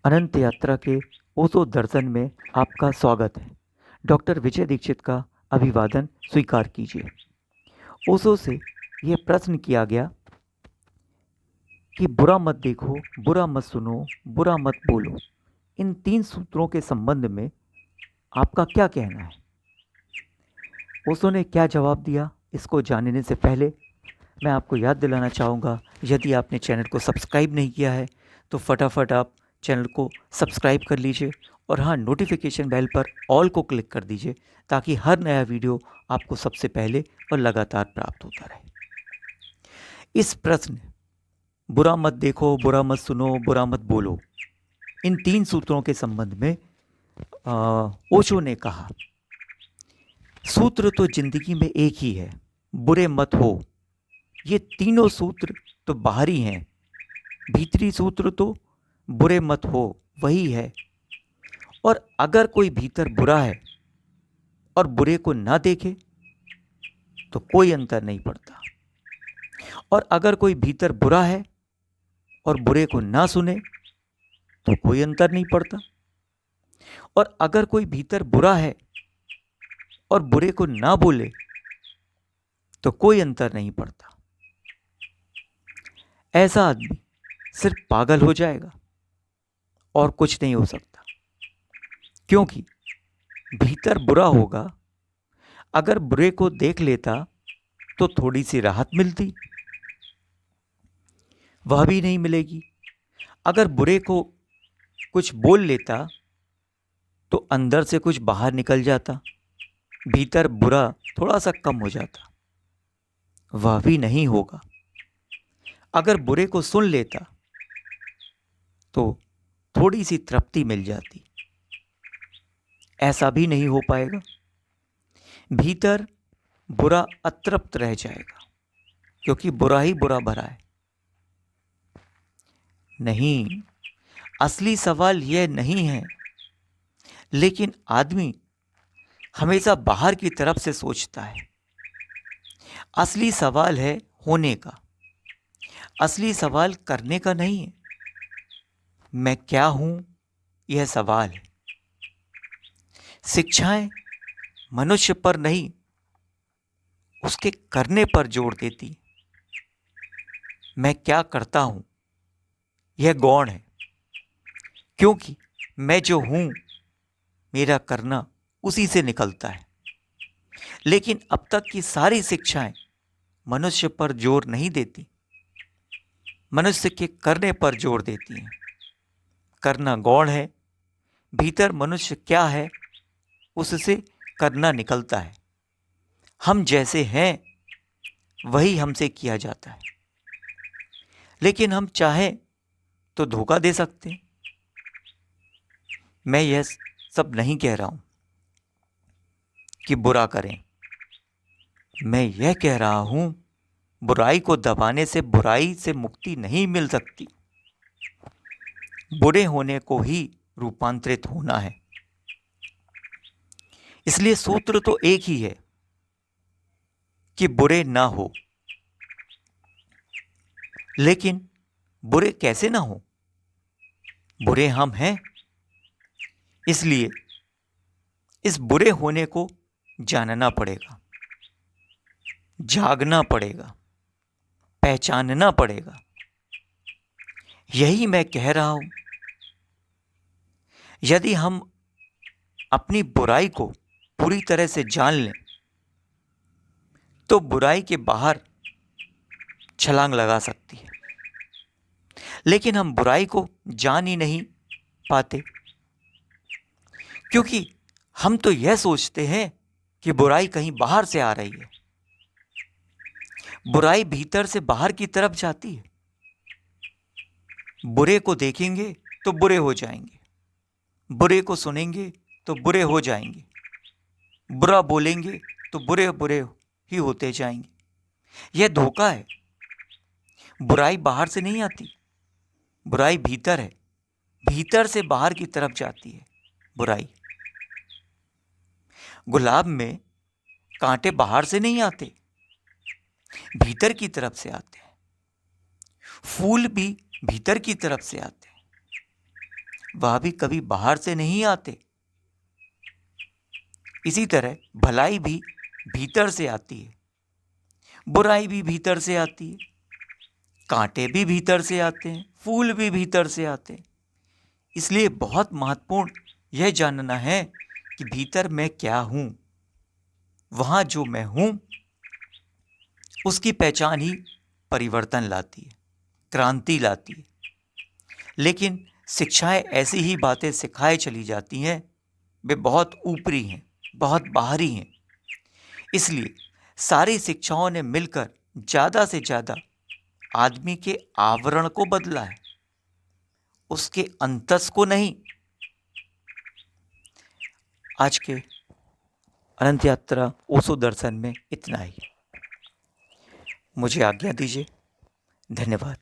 अनंत यात्रा के ओशो दर्शन में आपका स्वागत है। डॉक्टर विजय दीक्षित का अभिवादन स्वीकार कीजिए। ओशो से यह प्रश्न किया गया कि बुरा मत देखो, बुरा मत सुनो, बुरा मत बोलो। इन 3 सूत्रों के संबंध में आपका क्या कहना है? ओशो ने क्या जवाब दिया, इसको जानने से पहले मैं आपको याद दिलाना चाहूँगा, यदि आपने चैनल को सब्सक्राइब नहीं किया है तो फटाफट आप चैनल को सब्सक्राइब कर लीजिए और हाँ, नोटिफिकेशन बेल पर ऑल को क्लिक कर दीजिए ताकि हर नया वीडियो आपको सबसे पहले और लगातार प्राप्त होता रहे। इस प्रश्न बुरा मत देखो, बुरा मत सुनो, बुरा मत बोलो, इन 3 सूत्रों के संबंध में ओशो ने कहा, सूत्र तो जिंदगी में एक ही है, बुरे मत हो। ये तीनों सूत्र तो बाहरी हैं, भीतरी सूत्र तो बुरे मत हो वही है। और अगर कोई भीतर बुरा है और बुरे को ना देखे तो कोई अंतर नहीं पड़ता, और अगर कोई भीतर बुरा है और बुरे को ना सुने तो कोई अंतर नहीं पड़ता, और अगर कोई भीतर बुरा है और बुरे को ना बोले तो कोई अंतर नहीं पड़ता। ऐसा आदमी सिर्फ पागल हो जाएगा और कुछ नहीं हो सकता, क्योंकि भीतर बुरा होगा। अगर बुरे को देख लेता तो थोड़ी सी राहत मिलती, वह भी नहीं मिलेगी। अगर बुरे को कुछ बोल लेता तो अंदर से कुछ बाहर निकल जाता, भीतर बुरा थोड़ा सा कम हो जाता, वह भी नहीं होगा। अगर बुरे को सुन लेता तो थोड़ी सी तृप्ति मिल जाती, ऐसा भी नहीं हो पाएगा। भीतर बुरा अतृप्त रह जाएगा, क्योंकि बुरा ही बुरा भरा है। नहीं, असली सवाल यह नहीं है, लेकिन आदमी हमेशा बाहर की तरफ से सोचता है। असली सवाल है होने का, असली सवाल करने का नहीं है। मैं क्या हूं, यह सवाल है। शिक्षाएं मनुष्य पर नहीं, उसके करने पर जोर देती। मैं क्या करता हूं, यह गौण है, क्योंकि मैं जो हूं, मेरा करना उसी से निकलता है। लेकिन अब तक की सारी शिक्षाएं मनुष्य पर जोर नहीं देती, मनुष्य के करने पर जोर देती हैं। करना गौण है, भीतर मनुष्य क्या है उससे करना निकलता है। हम जैसे हैं वही हमसे किया जाता है, लेकिन हम चाहें तो धोखा दे सकते हैं। मैं यह सब नहीं कह रहा हूं कि बुरा करें, मैं यह कह रहा हूं बुराई को दबाने से बुराई से मुक्ति नहीं मिल सकती। बुरे होने को ही रूपांतरित होना है। इसलिए सूत्र तो एक ही है कि बुरे ना हो। लेकिन बुरे कैसे ना हो? बुरे हम हैं, इसलिए इस बुरे होने को जानना पड़ेगा, जागना पड़ेगा, पहचानना पड़ेगा। यही मैं कह रहा हूं। यदि हम अपनी बुराई को पूरी तरह से जान लें तो बुराई के बाहर छलांग लगा सकती है। लेकिन हम बुराई को जान ही नहीं पाते, क्योंकि हम तो यह सोचते हैं कि बुराई कहीं बाहर से आ रही है। बुराई भीतर से बाहर की तरफ जाती है। बुरे को देखेंगे तो बुरे हो जाएंगे, बुरे को सुनेंगे तो बुरे हो जाएंगे, बुरा बोलेंगे तो बुरे बुरे ही होते जाएंगे। यह धोखा है। बुराई बाहर से नहीं आती, बुराई भीतर है, भीतर से बाहर की तरफ जाती है बुराई। गुलाब में कांटे बाहर से नहीं आते, भीतर की तरफ से आते हैं। फूल भी भीतर की तरफ से आते हैं। वह भी कभी बाहर से नहीं आते। इसी तरह भलाई भी भीतर से आती है, बुराई भी भीतर से आती है, कांटे भी भीतर से आते हैं, फूल भी भीतर से आते हैं। इसलिए बहुत महत्वपूर्ण यह जानना है कि भीतर मैं क्या हूं। वहां जो मैं हूं उसकी पहचान ही परिवर्तन लाती है, क्रांति लाती है। लेकिन शिक्षाएं ऐसी ही बातें सिखाए चली जाती हैं, वे बहुत ऊपरी हैं, बहुत बाहरी हैं। इसलिए सारी शिक्षाओं ने मिलकर ज़्यादा से ज़्यादा आदमी के आवरण को बदला है, उसके अंतस को नहीं। आज के अनंत यात्रा ओशो दर्शन में इतना ही। मुझे आज्ञा दीजिए। धन्यवाद।